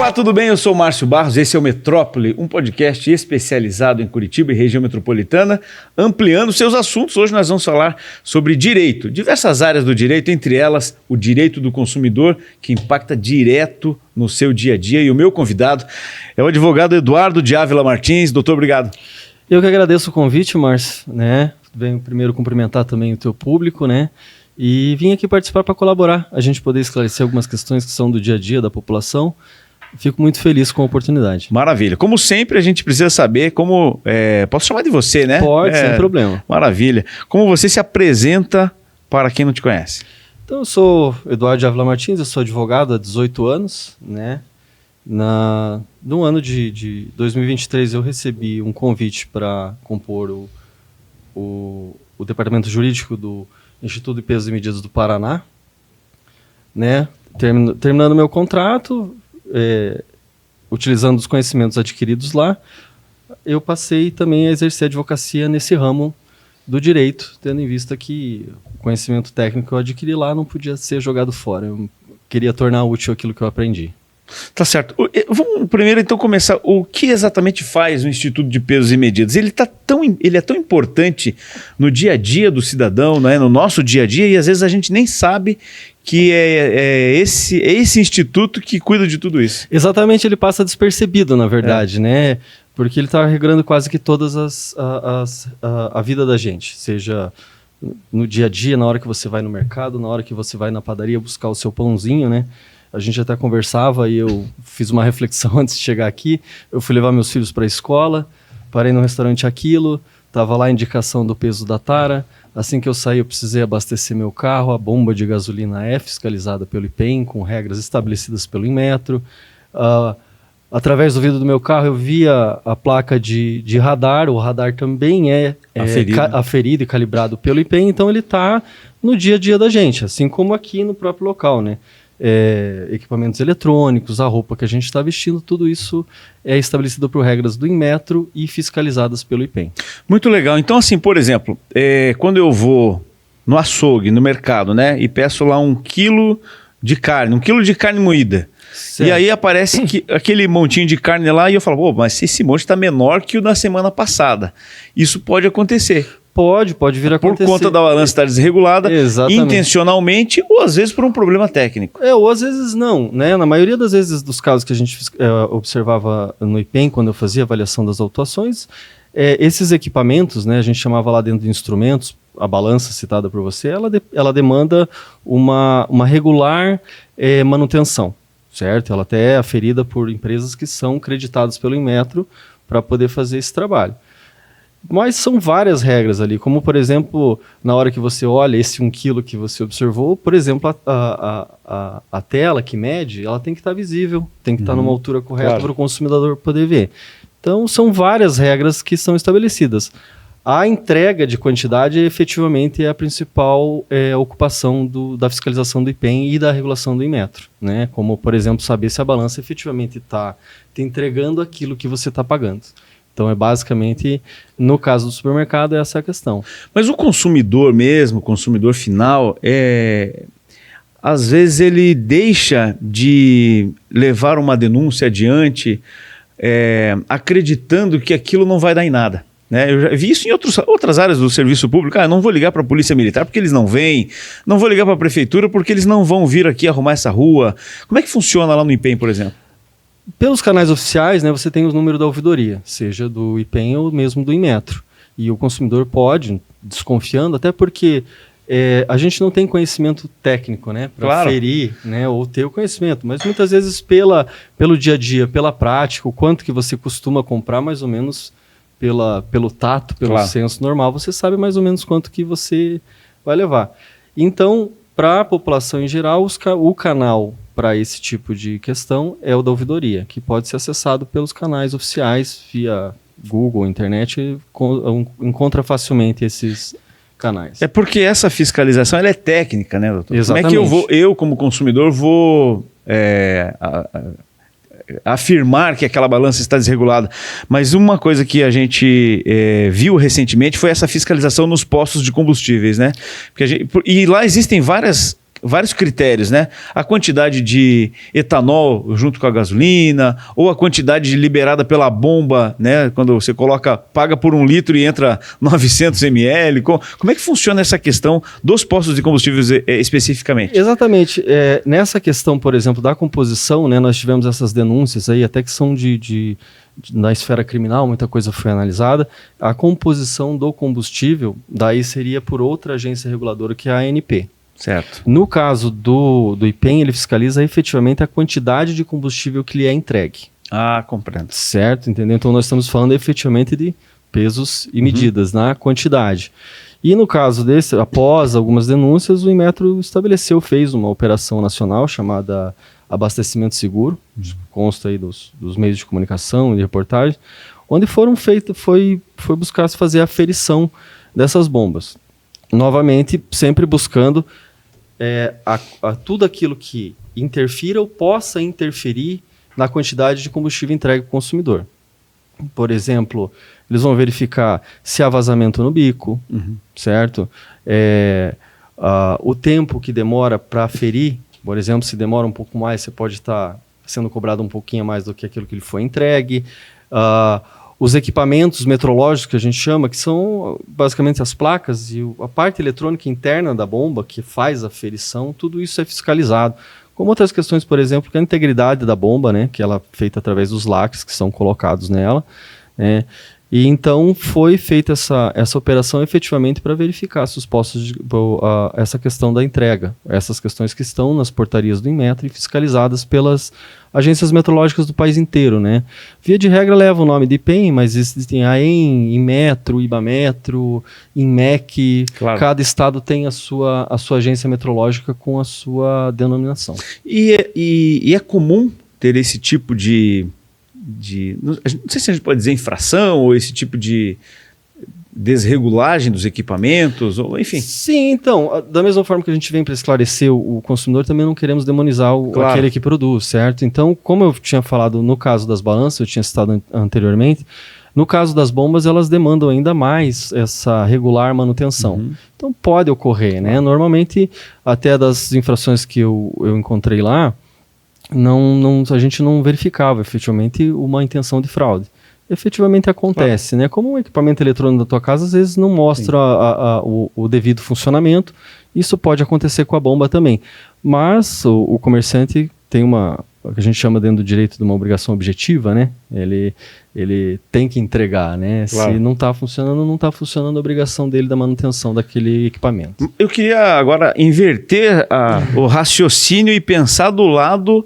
Olá, tudo bem? Eu sou o Márcio Barros, esse é o Metrópole, um podcast especializado em Curitiba e região metropolitana, ampliando seus assuntos. Hoje nós vamos falar sobre direito, diversas áreas do direito, entre elas o direito do consumidor, que impacta direto no seu dia a dia. E o meu convidado é o advogado Eduardo de Ávila Martins. Doutor, obrigado. Eu que agradeço o convite, Márcio, né? Venho primeiro cumprimentar também o teu público, né? E vim aqui participar para colaborar, a gente poder esclarecer algumas questões que são do dia a dia da população. Fico muito feliz com a oportunidade. Maravilha. Como sempre, a gente precisa saber como... posso chamar de você, né? Pode, sem problema. Maravilha. Como você se apresenta para quem não te conhece? Então, eu sou Eduardo de Ávila Martins, eu sou advogado há 18 anos, né? No ano de 2023, eu recebi um convite para compor o departamento jurídico do Instituto de Pesos e Medidas do Paraná, né? Terminando meu contrato... utilizando os conhecimentos adquiridos lá, eu passei também a exercer advocacia nesse ramo do direito, tendo em vista que o conhecimento técnico que eu adquiri lá não podia ser jogado fora. Eu queria tornar útil aquilo que eu aprendi. Tá certo. Vamos primeiro então começar. O que exatamente faz o Instituto de Pesos e Medidas? Ele é tão importante no dia a dia do cidadão, né? No nosso dia a dia, e às vezes a gente nem sabe que é esse instituto que cuida de tudo isso. Exatamente, ele passa despercebido, na verdade, né? Porque ele está regrando quase que todas a vida da gente, seja no dia a dia, na hora que você vai no mercado, na hora que você vai na padaria buscar o seu pãozinho, né? A gente até conversava e eu fiz uma reflexão antes de chegar aqui. Eu fui levar meus filhos para a escola, parei no restaurante Aquilo, estava lá a indicação do peso da tara. Assim que eu saí, eu precisei abastecer meu carro. A bomba de gasolina é fiscalizada pelo IPEM, com regras estabelecidas pelo Inmetro. Através do vidro do meu carro, eu via a placa de radar. O radar também é aferido e calibrado pelo IPEM, então ele está no dia a dia da gente, assim como aqui no próprio local, né? Equipamentos eletrônicos, a roupa que a gente está vestindo, tudo isso é estabelecido por regras do Inmetro e fiscalizadas pelo IPEM. Muito legal. Então, assim, por exemplo, quando eu vou no açougue, no mercado, né, e peço lá 1 quilo de carne, 1 quilo de carne moída, certo. E aí aparece aquele montinho de carne lá e eu falo, mas esse monte está menor que o da semana passada. Isso pode acontecer. Pode vir a acontecer. Por conta da balança estar desregulada, intencionalmente, ou às vezes por um problema técnico. Ou às vezes não, né? Na maioria das vezes dos casos que a gente observava no IPEM, quando eu fazia avaliação das autuações, esses equipamentos, né, a gente chamava lá dentro de instrumentos, a balança citada por você, ela demanda uma regular manutenção, certo? Ela até é aferida por empresas que são creditadas pelo Inmetro para poder fazer esse trabalho. Mas são várias regras ali, como por exemplo, na hora que você olha esse 1 quilo que você observou, por exemplo, a tela que mede, ela tem que estar visível, tem que estar numa altura correta para o consumidor poder ver. Então são várias regras que são estabelecidas. A entrega de quantidade efetivamente é a principal ocupação da fiscalização do IPEM e da regulação do Inmetro, né? Como por exemplo, saber se a balança efetivamente está te entregando aquilo que você está pagando. Então, basicamente, no caso do supermercado, essa é a questão. Mas o consumidor mesmo, o consumidor final, às vezes ele deixa de levar uma denúncia adiante acreditando que aquilo não vai dar em nada. Né? Eu já vi isso em outras áreas do serviço público. Eu não vou ligar para a Polícia Militar porque eles não vêm, não vou ligar para a Prefeitura porque eles não vão vir aqui arrumar essa rua. Como é que funciona lá no IPEM, por exemplo? Pelos canais oficiais, né, você tem o número da ouvidoria, seja do IPEM ou mesmo do Inmetro. E o consumidor pode, desconfiando, até porque a gente não tem conhecimento técnico, né, para aferir, né, ou ter o conhecimento, mas muitas vezes pelo dia a dia, pela prática, o quanto que você costuma comprar, mais ou menos pelo tato, pelo senso normal, você sabe mais ou menos quanto que você vai levar. Então, para a população em geral, o canal para esse tipo de questão é o da ouvidoria, que pode ser acessado pelos canais oficiais, via Google, internet, encontra facilmente esses canais. É porque essa fiscalização ela é técnica, né, doutor? Exatamente. Como é que eu como consumidor, vou afirmar que aquela balança está desregulada? Mas uma coisa que a gente viu recentemente foi essa fiscalização nos postos de combustíveis, né? E lá existem várias vários critérios, né? A quantidade de etanol junto com a gasolina, ou a quantidade liberada pela bomba, né? Quando você paga por 1 litro e entra 900 ml. Como é que funciona essa questão dos postos de combustíveis especificamente? Exatamente. Nessa questão, por exemplo, da composição, né? Nós tivemos essas denúncias aí, até que são na esfera criminal, muita coisa foi analisada. A composição do combustível, daí seria por outra agência reguladora, que é a ANP. Certo. No caso do IPEM, ele fiscaliza efetivamente a quantidade de combustível que lhe é entregue. Ah, compreendo. Certo, entendeu? Então nós estamos falando efetivamente de pesos e medidas na quantidade. E no caso desse, após algumas denúncias, o Inmetro fez uma operação nacional chamada Abastecimento Seguro, consta aí dos meios de comunicação e de reportagem, onde foi buscar se fazer a aferição dessas bombas. Novamente, sempre buscando tudo aquilo que interfira ou possa interferir na quantidade de combustível entregue para o consumidor. Por exemplo, eles vão verificar se há vazamento no bico, certo? O tempo que demora para aferir, por exemplo, se demora um pouco mais, você pode estar sendo cobrado um pouquinho mais do que aquilo que lhe foi entregue. Os equipamentos metrológicos, que a gente chama, que são basicamente as placas e a parte eletrônica interna da bomba, que faz a aferição, tudo isso é fiscalizado. Como outras questões, por exemplo, que a integridade da bomba, né, que ela é feita através dos lacres que são colocados nela, né, e então foi feita essa operação efetivamente para verificar se os postos, essa questão da entrega, essas questões que estão nas portarias do Inmetro e fiscalizadas pelas agências metrológicas do país inteiro, né. Via de regra leva o nome de IPEM, mas existem AEM, Inmetro, Ibametro, INMEC, claro. Cada estado tem a sua agência metrológica com a sua denominação. E é comum ter esse tipo não sei se a gente pode dizer infração ou esse tipo de desregulagem dos equipamentos, ou enfim. Sim, então, da mesma forma que a gente vem para esclarecer o consumidor, também não queremos demonizar claro. Aquele que produz, certo? Então, como eu tinha falado no caso das balanças, eu tinha citado anteriormente, no caso das bombas, elas demandam ainda mais essa regular manutenção. Então, pode ocorrer, né? Normalmente, até das infrações que eu encontrei lá, a gente não verificava efetivamente uma intenção de fraude. Efetivamente acontece, claro. Né? Como um equipamento eletrônico da tua casa, às vezes não mostra o devido funcionamento, isso pode acontecer com a bomba também. Mas o comerciante tem o que a gente chama dentro do direito de uma obrigação objetiva, né? Ele tem que entregar, né? Claro. Se não está funcionando, não está funcionando a obrigação dele da manutenção daquele equipamento. Eu queria agora inverter o raciocínio e pensar do lado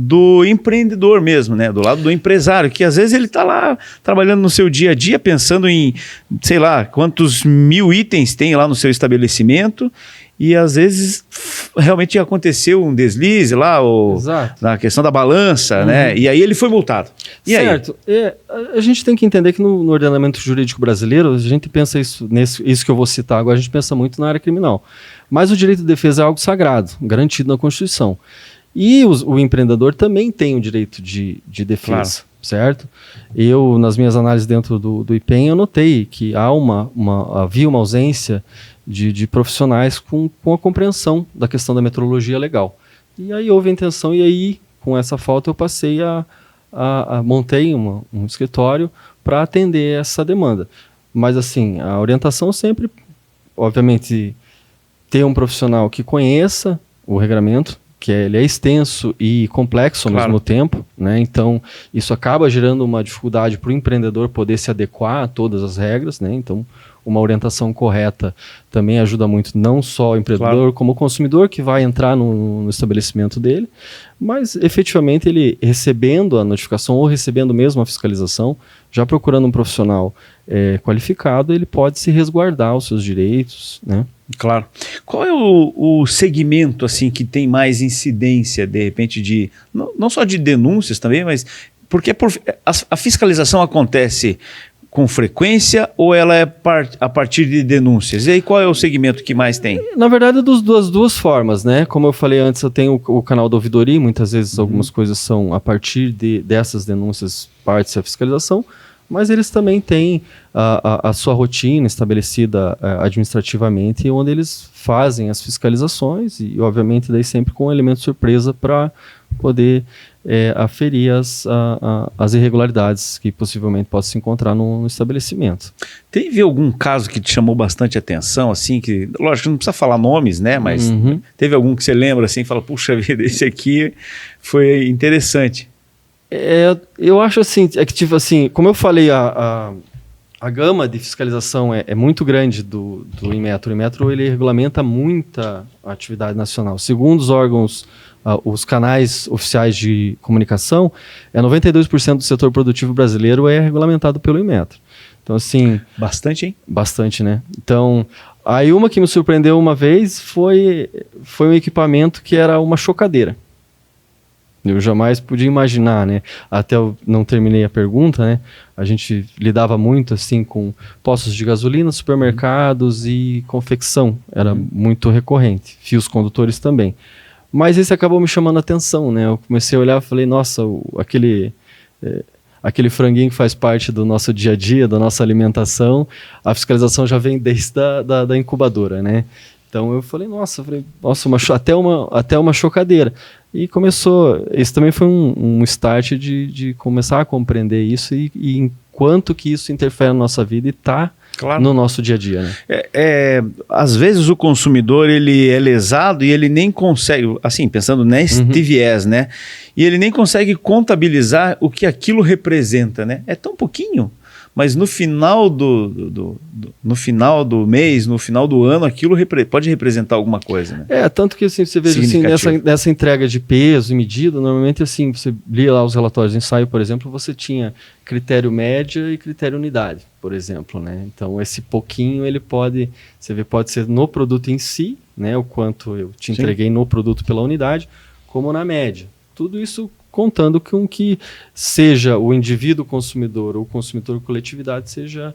do empreendedor mesmo, né? Do lado do empresário, que às vezes ele está lá trabalhando no seu dia a dia, pensando em, sei lá, quantos 1000 itens tem lá no seu estabelecimento, e às vezes realmente aconteceu um deslize lá, na questão da balança, né? E aí ele foi multado. E certo. A gente tem que entender que no ordenamento jurídico brasileiro, a gente pensa isso que eu vou citar agora, a gente pensa muito na área criminal. Mas o direito de defesa é algo sagrado, garantido na Constituição. E o empreendedor também tem o direito de defesa, claro. Certo? Eu, nas minhas análises dentro do IPEM, eu notei que havia uma ausência de profissionais com a compreensão da questão da metrologia legal. E aí houve a intenção, e aí, com essa falta, eu passei montei um escritório para atender essa demanda. Mas, assim, a orientação sempre, obviamente, ter um profissional que conheça o regramento, que ele é extenso e complexo ao mesmo tempo, né? Então isso acaba gerando uma dificuldade para o empreendedor poder se adequar a todas as regras, né? Então uma orientação correta também ajuda muito, não só o empreendedor, como o consumidor que vai entrar no estabelecimento dele, mas efetivamente ele recebendo a notificação ou recebendo mesmo a fiscalização, já procurando um profissional qualificado, ele pode se resguardar os seus direitos, né? Claro. Qual é o segmento assim que tem mais incidência, de repente, não só de denúncias também, mas porque a fiscalização acontece com frequência ou ela é a partir de denúncias? E aí qual é o segmento que mais tem? Na verdade, das duas formas, né? Como eu falei antes, eu tenho o canal da ouvidoria, muitas vezes algumas coisas são a partir dessas denúncias, parte-se a fiscalização. mas eles também têm a sua rotina estabelecida administrativamente, onde eles fazem as fiscalizações e, obviamente, daí sempre com um elemento surpresa para poder aferir as irregularidades que possivelmente possam se encontrar no estabelecimento. Teve algum caso que te chamou bastante atenção, assim, que, lógico, não precisa falar nomes, né, mas teve algum que você lembra, assim, e fala, puxa vida, esse aqui foi interessante. Eu acho assim, que tipo assim, como eu falei, a gama de fiscalização é muito grande do Inmetro. O Inmetro, ele regulamenta muita atividade nacional. Segundo os órgãos, os canais oficiais de comunicação, 92% do setor produtivo brasileiro é regulamentado pelo Inmetro. Então, assim... Bastante, hein? Bastante, né? Então, aí uma que me surpreendeu uma vez foi um equipamento que era uma chocadeira. Eu jamais podia imaginar, né? Até eu não terminei a pergunta, né? A gente lidava muito, assim, com postos de gasolina, supermercados e confecção. Era muito recorrente. Fios condutores também. Mas esse acabou me chamando a atenção, né? Eu comecei a olhar e falei, nossa, aquele franguinho que faz parte do nosso dia a dia, da nossa alimentação, a fiscalização já vem desde da incubadora, né? Então eu falei, nossa, até uma chocadeira. E começou, esse também foi um start de começar a compreender isso e enquanto que isso interfere na nossa vida e está no nosso dia a dia, né? Às vezes o consumidor, ele é lesado e ele nem consegue, assim, pensando nesse viés, né? E ele nem consegue contabilizar o que aquilo representa, né? É tão pouquinho, mas no final no final do mês, no final do ano, aquilo pode representar alguma coisa, né? Tanto que assim, você veja assim, nessa entrega de peso e medida, normalmente assim, você lia lá os relatórios de ensaio, por exemplo, você tinha critério média e critério unidade, por exemplo, né? Então esse pouquinho ele pode ser no produto em si, né? O quanto eu te entreguei no produto pela unidade, como na média. Tudo isso contando com que seja o indivíduo consumidor ou o consumidor coletividade seja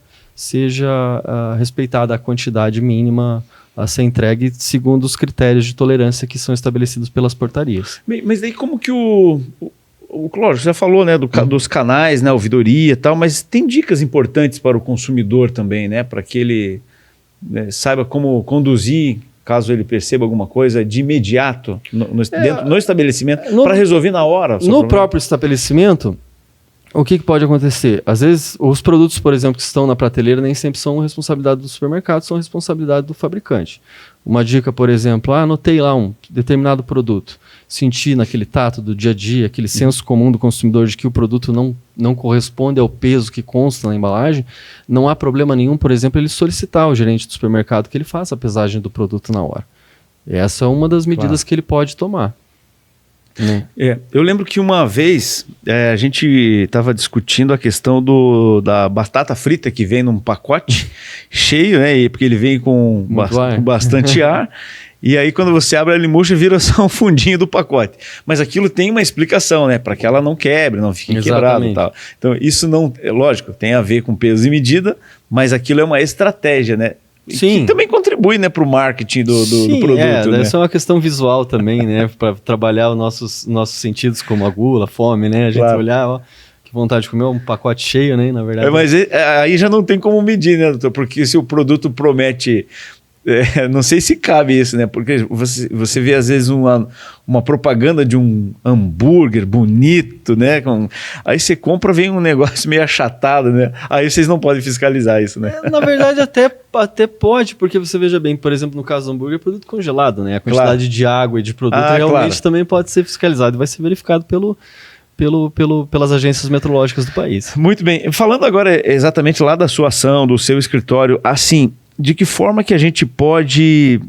respeitada a quantidade mínima a ser entregue segundo os critérios de tolerância que são estabelecidos pelas portarias. Mas daí como que lógico, você já falou, né, dos canais, né, ouvidoria e tal, mas tem dicas importantes para o consumidor também, né, para que ele saiba como conduzir, caso ele perceba alguma coisa de imediato no estabelecimento, para resolver na hora. No próprio estabelecimento, o que pode acontecer? Às vezes, os produtos, por exemplo, que estão na prateleira nem sempre são responsabilidade do supermercado, são responsabilidade do fabricante. Uma dica, por exemplo, anotei lá um determinado produto, senti naquele tato do dia a dia, aquele senso comum do consumidor de que o produto não corresponde ao peso que consta na embalagem, não há problema nenhum, por exemplo, ele solicitar ao gerente do supermercado que ele faça a pesagem do produto na hora. Essa é uma das medidas que ele pode tomar. Eu lembro que uma vez a gente estava discutindo a questão da batata frita que vem num pacote cheio, né? Porque ele vem com bastante ar. E aí quando você abre ele murcha, vira só um fundinho do pacote. Mas aquilo tem uma explicação, né? Para que ela não quebre, não fique quebrado e tal. Então isso não, lógico, tem a ver com peso e medida, mas aquilo é uma estratégia, né? Sim. Que também contribui, né, para o marketing do produto. Né? Isso é uma questão visual também, né? Para trabalhar os nossos sentidos, como a gula, a fome, né? A gente olhar, ó, que vontade de comer um pacote cheio, né? Na verdade. Mas aí já não tem como medir, né, doutor? Porque se o produto promete... não sei se cabe isso, né? Porque você vê às vezes uma propaganda de um hambúrguer bonito, né? Aí você compra, vem um negócio meio achatado, né? Aí vocês não podem fiscalizar isso, né? Na verdade, até pode, porque você veja bem, por exemplo, no caso do hambúrguer, é produto congelado, né? A quantidade de água e de produto realmente também pode ser fiscalizado e vai ser verificado pelas agências meteorológicas do país. Muito bem. Falando agora exatamente lá da sua ação, do seu escritório, assim... De que forma que a gente pode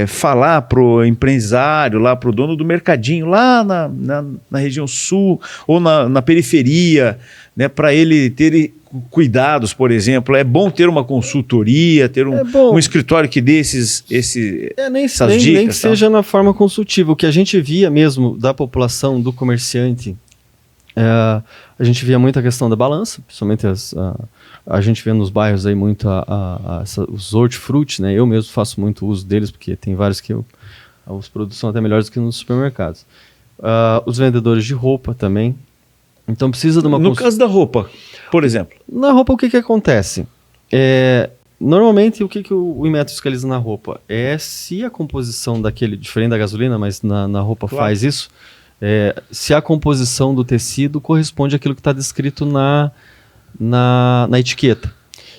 falar para o empresário, lá para o dono do mercadinho, lá na região sul ou na periferia, né, para ele ter cuidados, por exemplo? É bom ter uma consultoria, ter um escritório que dê essas dicas? Nem que seja na forma consultiva. O que a gente via mesmo da população, do comerciante, a gente via muito a questão da balança, principalmente a gente vê nos bairros aí muito os hortifruti, né? Eu mesmo faço muito uso deles, porque tem vários que os produtos são até melhores do que nos supermercados. Os vendedores de roupa também, Então precisa de uma... No caso da roupa, por exemplo. Na roupa, o que acontece? Normalmente, o que o Inmetro fiscaliza na roupa? Se a composição daquele, diferente da gasolina, mas na roupa faz isso, se a composição do tecido corresponde àquilo que está descrito na etiqueta.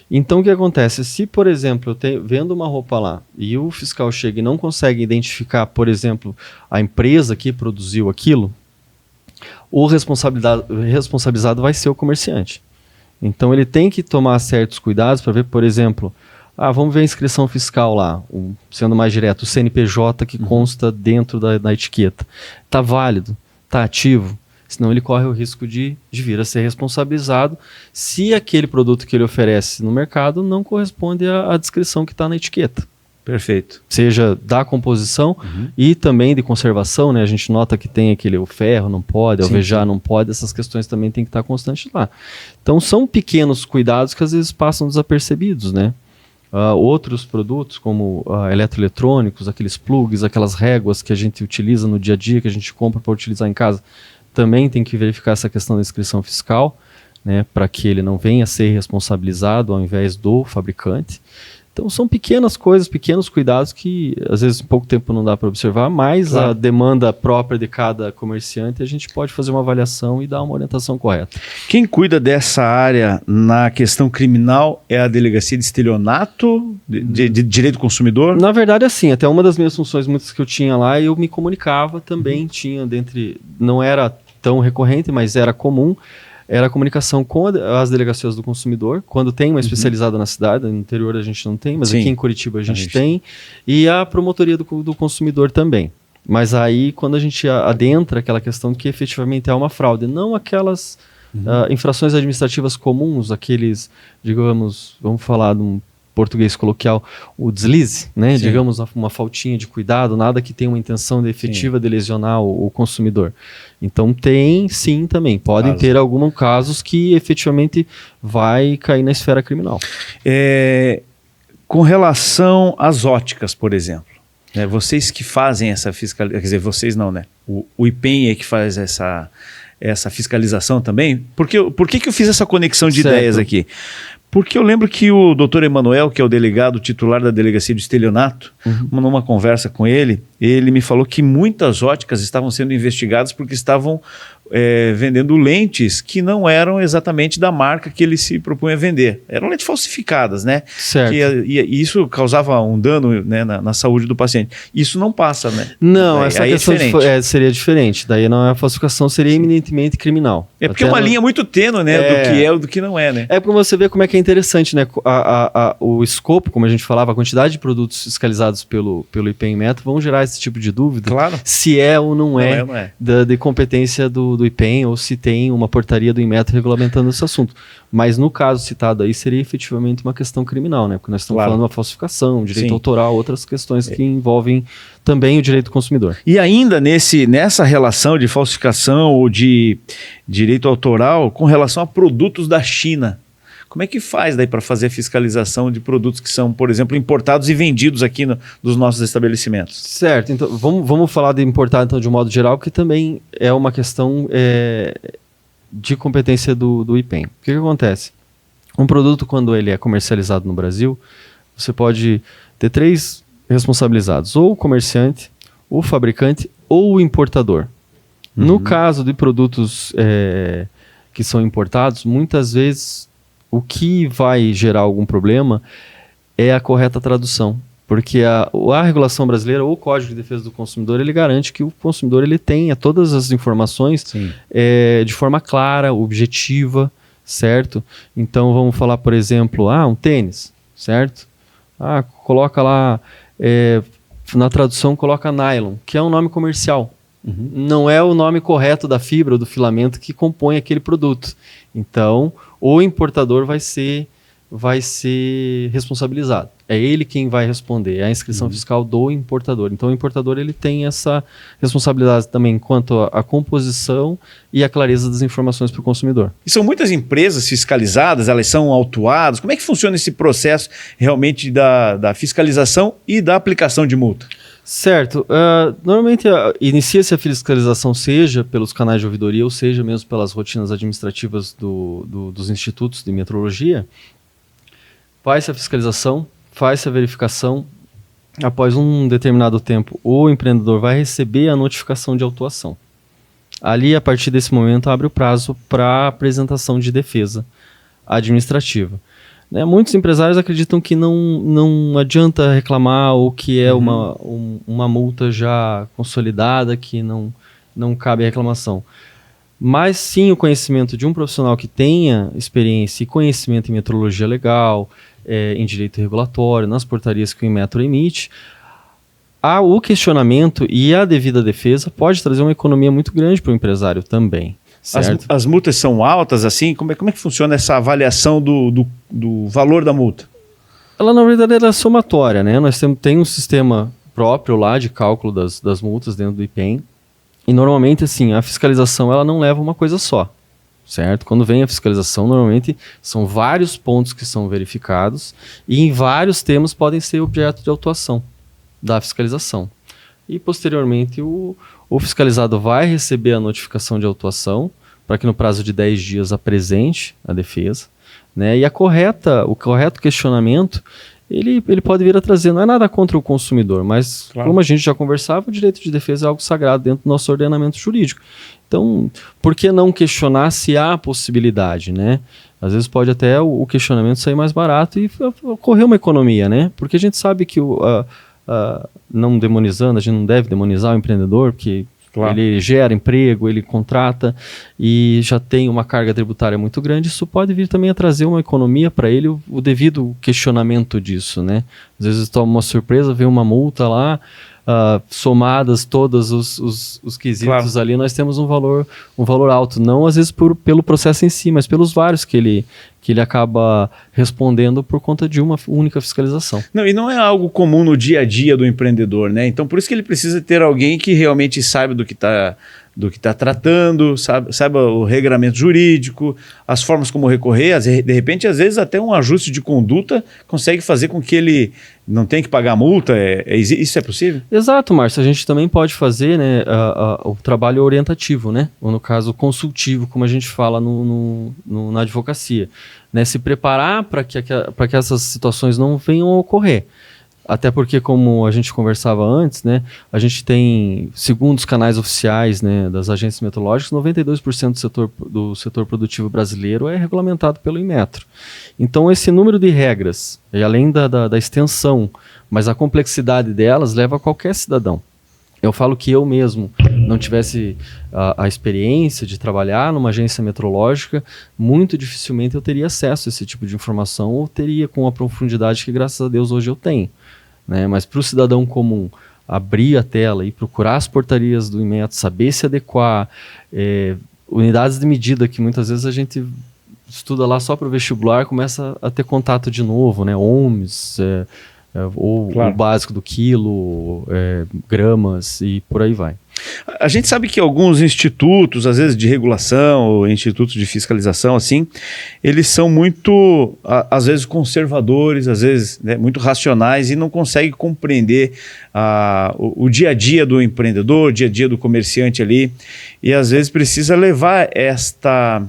Então, o que acontece? Se, por exemplo, eu vendo uma roupa lá e o fiscal chega e não consegue identificar, por exemplo, a empresa que produziu aquilo, o responsabilizado vai ser o comerciante. Então, ele tem que tomar certos cuidados para ver, por exemplo, vamos ver a inscrição fiscal lá, sendo mais direto, o CNPJ que consta dentro da etiqueta. Está válido? Está ativo? Senão ele corre o risco de vir a ser responsabilizado se aquele produto que ele oferece no mercado não corresponde à descrição que está na etiqueta. Perfeito. Seja da composição e também de conservação, né? A gente nota que tem o ferro não pode, o alvejar não pode, essas questões também tem que estar constantes lá. Então são pequenos cuidados que às vezes passam desapercebidos, né? Outros produtos como eletroeletrônicos, aqueles plugs, aquelas réguas que a gente utiliza no dia a dia, que a gente compra para utilizar em casa, também tem que verificar essa questão da inscrição fiscal, né, para que ele não venha a ser responsabilizado ao invés do fabricante. Então são pequenas coisas, pequenos cuidados que às vezes em pouco tempo não dá para observar, mas a demanda própria de cada comerciante a gente pode fazer uma avaliação e dar uma orientação correta. Quem cuida dessa área na questão criminal é a Delegacia de Estelionato, de Direito do Consumidor? Na verdade, assim, até uma das minhas funções, muitas que eu tinha lá, eu me comunicava também, não era tão recorrente, mas era comum, era a comunicação com as delegacias do consumidor, quando tem uma especializada na cidade, no interior a gente não tem, mas aqui em Curitiba a gente tem, e a promotoria do consumidor também. Mas aí, quando a gente adentra aquela questão de que efetivamente é uma fraude, não aquelas infrações administrativas comuns, aqueles, digamos, vamos falar de um português coloquial, o deslize, né? Digamos, uma faltinha de cuidado, nada que tenha uma intenção efetiva de lesionar o consumidor. Então tem, sim, também. Podem ter alguns casos que efetivamente vai cair na esfera criminal. Com relação às óticas, por exemplo, né? Vocês que fazem essa fiscalização, quer dizer, vocês não, né? O IPEM é que faz essa fiscalização também. Por que eu fiz essa conexão de ideias aqui? Porque eu lembro que o doutor Emanuel, que é o delegado titular da Delegacia de Estelionato, numa conversa com ele me falou que muitas óticas estavam sendo investigadas porque estavam vendendo lentes que não eram exatamente da marca que ele se propunha a vender. Eram lentes falsificadas, né? Certo. E isso causava um dano, né, na saúde do paciente. Isso não passa, né? Não, essa questão seria diferente. Daí não é a falsificação, seria eminentemente criminal. É porque é uma linha muito tênue, né? Do que é ou do que não é, né? É para você ver como é que é interessante, né? O escopo, como a gente falava, a quantidade de produtos fiscalizados pelo IPEM Metro vão gerar esse tipo de dúvida. Claro. Se é ou não é. De competência do IPEM ou se tem uma portaria do Inmetro regulamentando esse assunto. Mas no caso citado aí seria efetivamente uma questão criminal, né? Porque nós estamos falando de uma falsificação, direito autoral, outras questões que envolvem também o direito do consumidor. E ainda nessa relação de falsificação ou de direito autoral com relação a produtos da China. Como é que faz daí para fazer a fiscalização de produtos que são, por exemplo, importados e vendidos aqui nos nossos estabelecimentos? Certo, então vamos falar de importado então, de um modo geral, que também é uma questão de competência do IPEM. O que acontece? Um produto, quando ele é comercializado no Brasil, você pode ter 3 responsabilizados, ou o comerciante, o fabricante ou o importador. No caso de produtos que são importados, muitas vezes o que vai gerar algum problema é a correta tradução, porque a regulação brasileira ou o Código de Defesa do Consumidor, ele garante que o consumidor ele tenha todas as informações de forma clara, objetiva, certo? Então vamos falar, por exemplo, um tênis, certo? Coloca lá, na tradução coloca nylon, que é um nome comercial. Não é o nome correto da fibra ou do filamento que compõe aquele produto. Então, o importador vai ser responsabilizado. É ele quem vai responder, é a inscrição fiscal do importador. Então, o importador ele tem essa responsabilidade também quanto à composição e à clareza das informações para o consumidor. E são muitas empresas fiscalizadas, elas são autuadas. Como é que funciona esse processo realmente da fiscalização e da aplicação de multa? Certo. Normalmente inicia-se a fiscalização seja pelos canais de ouvidoria ou seja mesmo pelas rotinas administrativas dos institutos de metrologia. Faz-se a fiscalização, faz-se a verificação. Após um determinado tempo, o empreendedor vai receber a notificação de autuação. Ali, a partir desse momento, abre o prazo para apresentação de defesa administrativa. Né? Muitos empresários acreditam que não adianta reclamar ou que é uma multa já consolidada, que não cabe a reclamação. Mas sim o conhecimento de um profissional que tenha experiência e conhecimento em metrologia legal, em direito regulatório, nas portarias que o Inmetro emite, o questionamento e a devida defesa pode trazer uma economia muito grande para o empresário também. As multas são altas, assim? Como é que funciona essa avaliação do valor da multa? Ela, na verdade, é somatória, né? Nós tem um sistema próprio lá de cálculo das multas dentro do IPEM. E, normalmente, assim, a fiscalização ela não leva uma coisa só, certo? Quando vem a fiscalização, normalmente, são vários pontos que são verificados e em vários temas podem ser objeto de autuação da fiscalização. E, posteriormente, o fiscalizado vai receber a notificação de autuação para que no prazo de 10 dias apresente a defesa, né? E o correto questionamento, ele pode vir a trazer, não é nada contra o consumidor, mas claro, como a gente já conversava, o direito de defesa é algo sagrado dentro do nosso ordenamento jurídico. Então, por que não questionar se há possibilidade, né? Às vezes pode até o questionamento sair mais barato e ocorrer uma economia, né? Porque a gente sabe que não demonizando, a gente não deve demonizar o empreendedor, porque claro, ele gera emprego, ele contrata e já tem uma carga tributária muito grande. Isso pode vir também a trazer uma economia para ele, o devido questionamento disso, né? Às vezes toma uma surpresa, vê uma multa lá, somadas todos os quesitos claro, ali, nós temos um valor alto. Não às vezes pelo processo em si, mas pelos vários que ele acaba respondendo por conta de uma única fiscalização. Não, e não é algo comum no dia a dia do empreendedor, né? Então por isso que ele precisa ter alguém que realmente saiba do que está tratando, saiba o regramento jurídico, as formas como recorrer, de repente, às vezes até um ajuste de conduta consegue fazer com que ele não tenha que pagar multa. Isso é possível? Exato, Márcio. A gente também pode fazer, né, o trabalho orientativo, né? Ou no caso consultivo, como a gente fala na advocacia. Né? Se preparar para que essas situações não venham a ocorrer. Até porque, como a gente conversava antes, né, a gente tem, segundo os canais oficiais, né, das agências metrológicas, 92% do setor produtivo brasileiro é regulamentado pelo Inmetro. Então, esse número de regras, e além da extensão, mas a complexidade delas, leva a qualquer cidadão. Eu falo que eu mesmo não tivesse a experiência de trabalhar numa agência metrológica, muito dificilmente eu teria acesso a esse tipo de informação ou teria com a profundidade que, graças a Deus, hoje eu tenho. Né? Mas para o cidadão comum abrir a tela e procurar as portarias do Inmetro, saber se adequar, unidades de medida que muitas vezes a gente estuda lá só para o vestibular, começa a ter contato de novo, né? Ohms, ou claro, o básico do quilo, gramas e por aí vai. A gente sabe que alguns institutos, às vezes de regulação ou institutos de fiscalização, assim, eles são muito, às vezes, conservadores, às vezes, né, muito racionais e não conseguem compreender o dia a dia do empreendedor, o dia a dia do comerciante ali, e às vezes precisa levar esta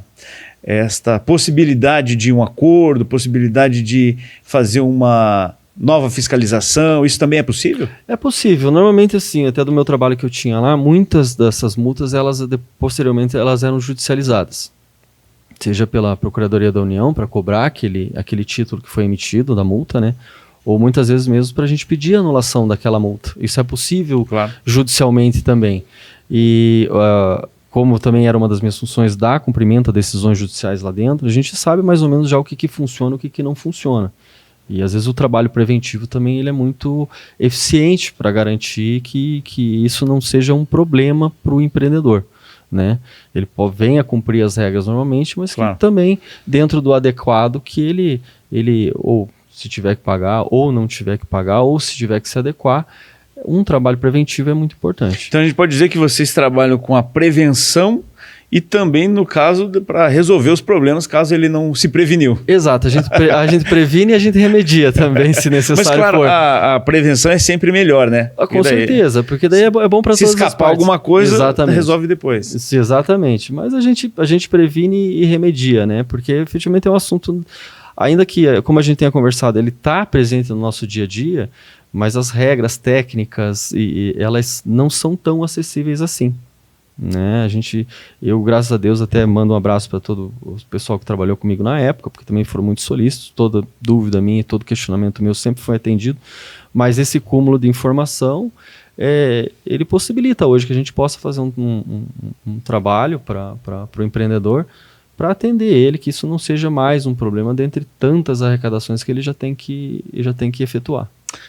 possibilidade de um acordo, possibilidade de fazer uma nova fiscalização. Isso também é possível? É possível. Normalmente, assim, até do meu trabalho que eu tinha lá, muitas dessas multas, posteriormente, elas eram judicializadas. Seja pela Procuradoria da União, para cobrar aquele título que foi emitido da multa, né? Ou muitas vezes mesmo para a gente pedir a anulação daquela multa. Isso é possível claro, judicialmente também. E como também era uma das minhas funções dar cumprimento a decisões judiciais lá dentro, a gente sabe mais ou menos já o que funciona e o que não funciona. E às vezes o trabalho preventivo também ele é muito eficiente para garantir que isso não seja um problema para o empreendedor. Né? Ele venha cumprir as regras normalmente, mas claro, que também dentro do adequado que ele ou se tiver que pagar, ou não tiver que pagar, ou se tiver que se adequar, um trabalho preventivo é muito importante. Então a gente pode dizer que vocês trabalham com a prevenção e também, no caso, para resolver os problemas caso ele não se preveniu. Exato, a gente previne e a gente remedia também, se necessário. Mas claro, for. A prevenção é sempre melhor, né? Com certeza, porque daí é bom para todas as partes. Se escapar alguma coisa, exatamente, resolve depois. Exatamente, mas a gente previne e remedia, né? Porque efetivamente é um assunto, ainda que, como a gente tenha conversado, ele está presente no nosso dia a dia, mas as regras técnicas, elas não são tão acessíveis assim. Né? Eu, graças a Deus, até mando um abraço para todo o pessoal que trabalhou comigo na época, porque também foram muito solícitos, toda dúvida minha, todo questionamento meu sempre foi atendido, mas esse cúmulo de informação, ele possibilita hoje que a gente possa fazer um trabalho para o empreendedor, para atender ele, que isso não seja mais um problema dentre tantas arrecadações que ele já tem que efetuar.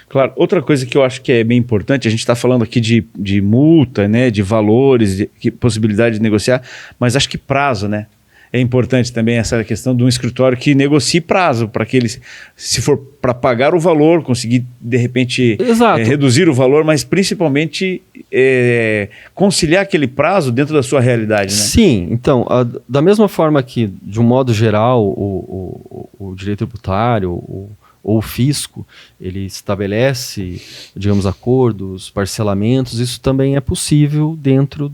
Claro, outra coisa que eu acho que é bem importante, a gente está falando aqui de multa, né, de valores, de possibilidade de negociar, mas acho que prazo, né? É importante também essa questão de um escritório que negocie prazo, para que ele, se for para pagar o valor, conseguir, de repente, reduzir o valor, mas principalmente conciliar aquele prazo dentro da sua realidade, né? Sim, então, da mesma forma que, de um modo geral, o direito tributário, ou o fisco, ele estabelece, digamos, acordos, parcelamentos, isso também é possível dentro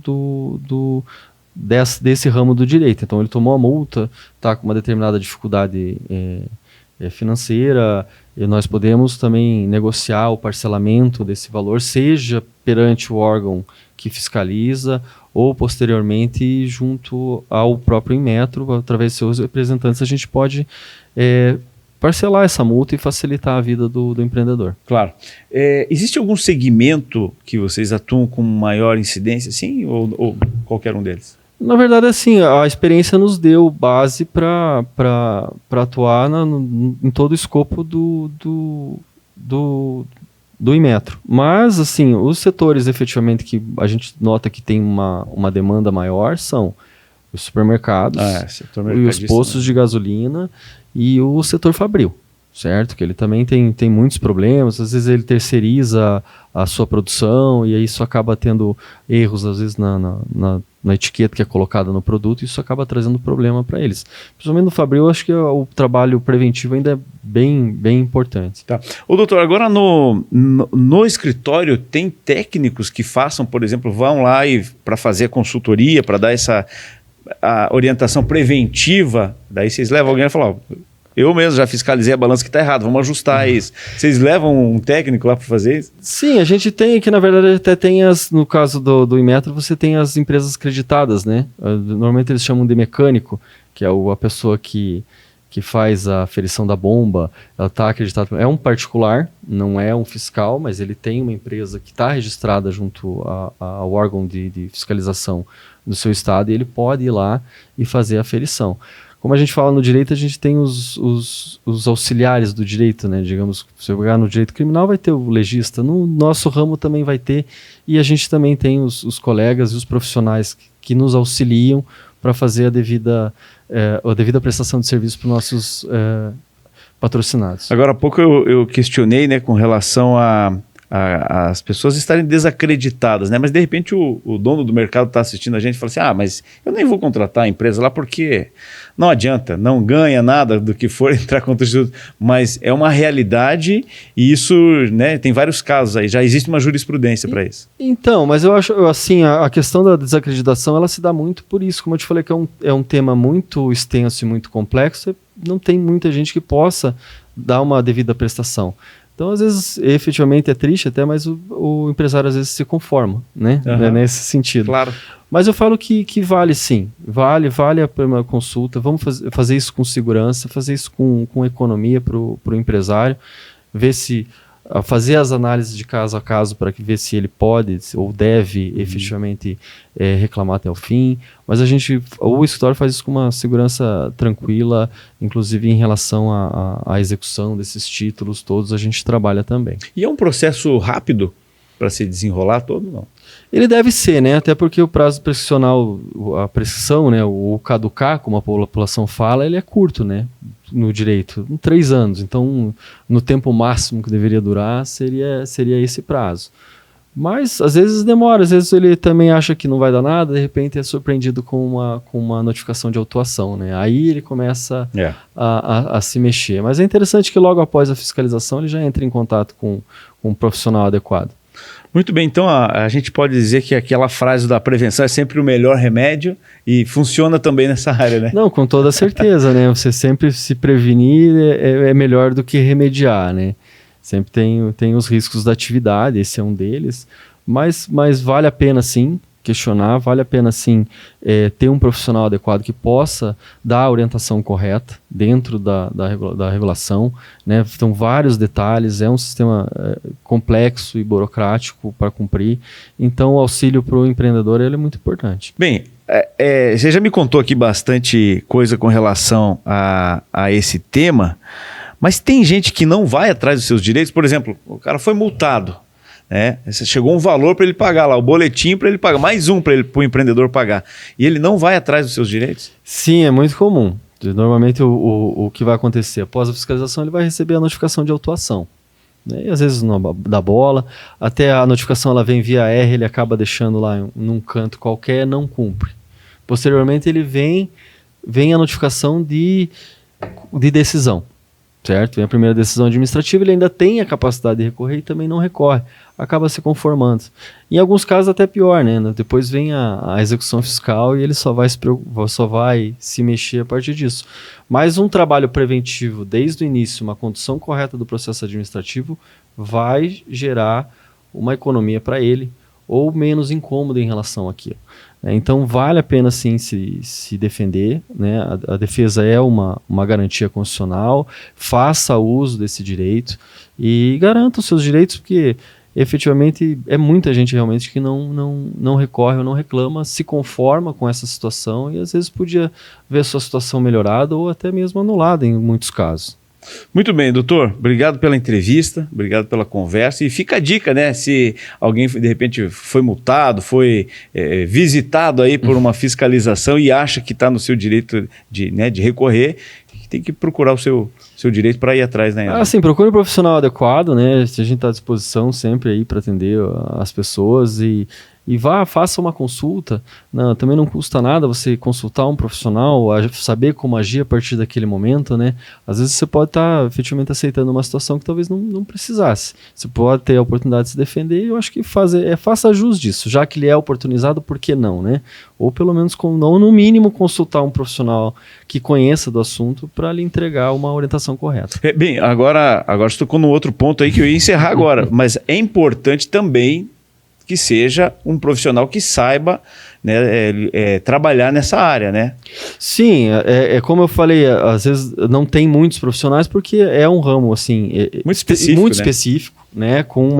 desse ramo do direito. Então, ele tomou a multa, está com uma determinada dificuldade financeira, e nós podemos também negociar o parcelamento desse valor, seja perante o órgão que fiscaliza, ou posteriormente junto ao próprio Inmetro, através de seus representantes, a gente pode parcelar essa multa e facilitar a vida do empreendedor. Claro. Existe algum segmento que vocês atuam com maior incidência, sim, ou qualquer um deles? Na verdade, assim, a experiência nos deu base para atuar em todo o escopo do Inmetro. Mas, assim, os setores efetivamente que a gente nota que tem uma demanda maior são os supermercados, e os postos de gasolina e o setor fabril, certo? Que ele também tem muitos problemas, às vezes ele terceiriza a sua produção e aí isso acaba tendo erros, às vezes, na etiqueta que é colocada no produto, e isso acaba trazendo problema para eles. Principalmente no fabril, eu acho que o trabalho preventivo ainda é bem importante. Tá. Ô, doutor, agora no escritório tem técnicos que façam, por exemplo, vão lá para fazer a consultoria, para dar a orientação preventiva, daí vocês levam alguém e falam, eu mesmo já fiscalizei a balança que está errado, vamos ajustar isso. Vocês levam um técnico lá para fazer isso? Sim, a gente tem aqui, na verdade, até tem no caso do Inmetro, você tem as empresas acreditadas, né? Normalmente eles chamam de mecânico, que é a pessoa que faz a aferição da bomba, ela está acreditada, é um particular, não é um fiscal, mas ele tem uma empresa que está registrada junto ao órgão de fiscalização do seu estado, e ele pode ir lá e fazer a aferição. Como a gente fala no direito, a gente tem os auxiliares do direito, né? Digamos, se eu pegar no direito criminal, vai ter o legista, no nosso ramo também vai ter, e a gente também tem os colegas e os profissionais que nos auxiliam para fazer a devida prestação de serviço para os nossos patrocinados. Agora há pouco eu questionei, né, com relação as pessoas estarem desacreditadas, né? Mas de repente o dono do mercado está assistindo a gente e fala assim, mas eu nem vou contratar a empresa lá porque não adianta, não ganha nada do que for entrar contra o instituto, mas é uma realidade e isso, né, tem vários casos aí, já existe uma jurisprudência para isso. Então, mas eu acho, assim, a questão da desacreditação, ela se dá muito por isso, como eu te falei, que é um tema muito extenso e muito complexo, não tem muita gente que possa dar uma devida prestação. Então, às vezes, efetivamente é triste até, mas o empresário às vezes se conforma, né? Uhum. Nesse sentido. Claro. Mas eu falo que vale sim, vale a pena consulta, vamos fazer isso com segurança, fazer isso com economia para o empresário, fazer as análises de caso a caso para ver se ele pode ou deve efetivamente reclamar até o fim, mas o escritório faz isso com uma segurança tranquila, inclusive em relação à execução desses títulos todos, a gente trabalha também. E é um processo rápido para se desenrolar todo, não? Ele deve ser, né? Até porque o prazo prescricional, a prescrição, né? O caducar, como a população fala, ele é curto, né? No direito, 3 anos. Então, no tempo máximo que deveria durar, seria esse prazo. Mas às vezes demora, às vezes ele também acha que não vai dar nada, de repente é surpreendido com uma notificação de autuação, né? Aí ele começa a se mexer. Mas é interessante que logo após a fiscalização ele já entra em contato com um profissional adequado. Muito bem, então a gente pode dizer que aquela frase da prevenção é sempre o melhor remédio e funciona também nessa área, né? Não, com toda certeza, né? Você sempre se prevenir é melhor do que remediar, né? Sempre tem os riscos da atividade, esse é um deles, mas vale a pena sim questionar, vale a pena sim ter um profissional adequado que possa dar a orientação correta dentro da regulação, né? Então vários detalhes, é um sistema complexo e burocrático para cumprir, então o auxílio para o empreendedor ele é muito importante. Bem, você já me contou aqui bastante coisa com relação a esse tema, mas tem gente que não vai atrás dos seus direitos. Por exemplo, o cara foi multado, né? Chegou um valor para ele pagar lá, o boletim para ele pagar, mais um para o empreendedor pagar, e ele não vai atrás dos seus direitos? Sim, é muito comum. Normalmente o que vai acontecer? Após a fiscalização ele vai receber a notificação de autuação, né? E às vezes não dá bola, até a notificação ela vem via R, ele acaba deixando lá num canto qualquer, não cumpre. Posteriormente ele vem a notificação de decisão. Certo? Vem a primeira decisão administrativa, ele ainda tem a capacidade de recorrer e também não recorre, acaba se conformando. Em alguns casos até pior, né? Depois vem a execução fiscal e ele só vai se mexer a partir disso. Mas um trabalho preventivo desde o início, uma condução correta do processo administrativo vai gerar uma economia para ele ou menos incômodo em relação àquilo. Então vale a pena sim se defender, né? A defesa é uma garantia constitucional, faça uso desse direito e garanta os seus direitos, porque efetivamente é muita gente realmente que não recorre ou não reclama, se conforma com essa situação e às vezes podia ver sua situação melhorada ou até mesmo anulada em muitos casos. Muito bem, doutor. Obrigado pela entrevista, obrigado pela conversa. E fica a dica, né? Se alguém de repente foi multado, foi visitado aí por uma fiscalização e acha que está no seu direito de recorrer, tem que procurar o seu direito para ir atrás, né? Sim, procure um profissional adequado, né? A gente está à disposição sempre aí para atender as pessoas e faça uma consulta. Não, também não custa nada você consultar um profissional, saber como agir a partir daquele momento, né? Às vezes você pode estar efetivamente aceitando uma situação que talvez não precisasse. Você pode ter a oportunidade de se defender e eu acho que faça jus disso. Já que ele é oportunizado, por que não, né? Ou pelo menos, no mínimo, consultar um profissional que conheça do assunto para lhe entregar uma orientação correta. Bem, agora você tocou num outro ponto aí que eu ia encerrar agora, mas é importante também que seja um profissional que saiba, né, trabalhar nessa área, né? Sim, como eu falei, às vezes não tem muitos profissionais porque é um ramo assim muito específico, né, com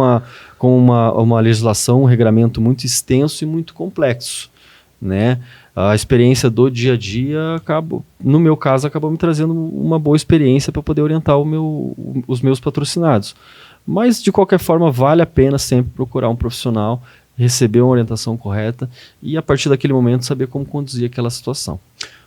uma legislação, um regramento muito extenso e muito complexo, né? A experiência do dia a dia no meu caso, acabou me trazendo uma boa experiência para poder orientar os meus patrocinados. Mas, de qualquer forma, vale a pena sempre procurar um profissional, receber uma orientação correta e, a partir daquele momento, saber como conduzir aquela situação.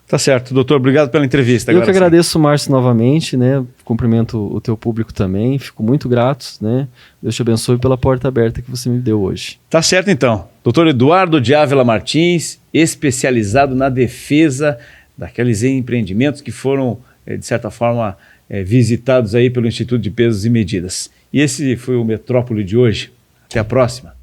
Tá certo, doutor. Obrigado pela entrevista. Eu que agradeço, Márcio, novamente, né? Cumprimento o teu público também. Fico muito grato, né? Deus te abençoe pela porta aberta que você me deu hoje. Tá certo, então. Doutor Eduardo de Ávila Martins, especializado na defesa daqueles empreendimentos que foram, de certa forma, visitados aí pelo Instituto de Pesos e Medidas. E esse foi o Metrópole de hoje. Até a próxima.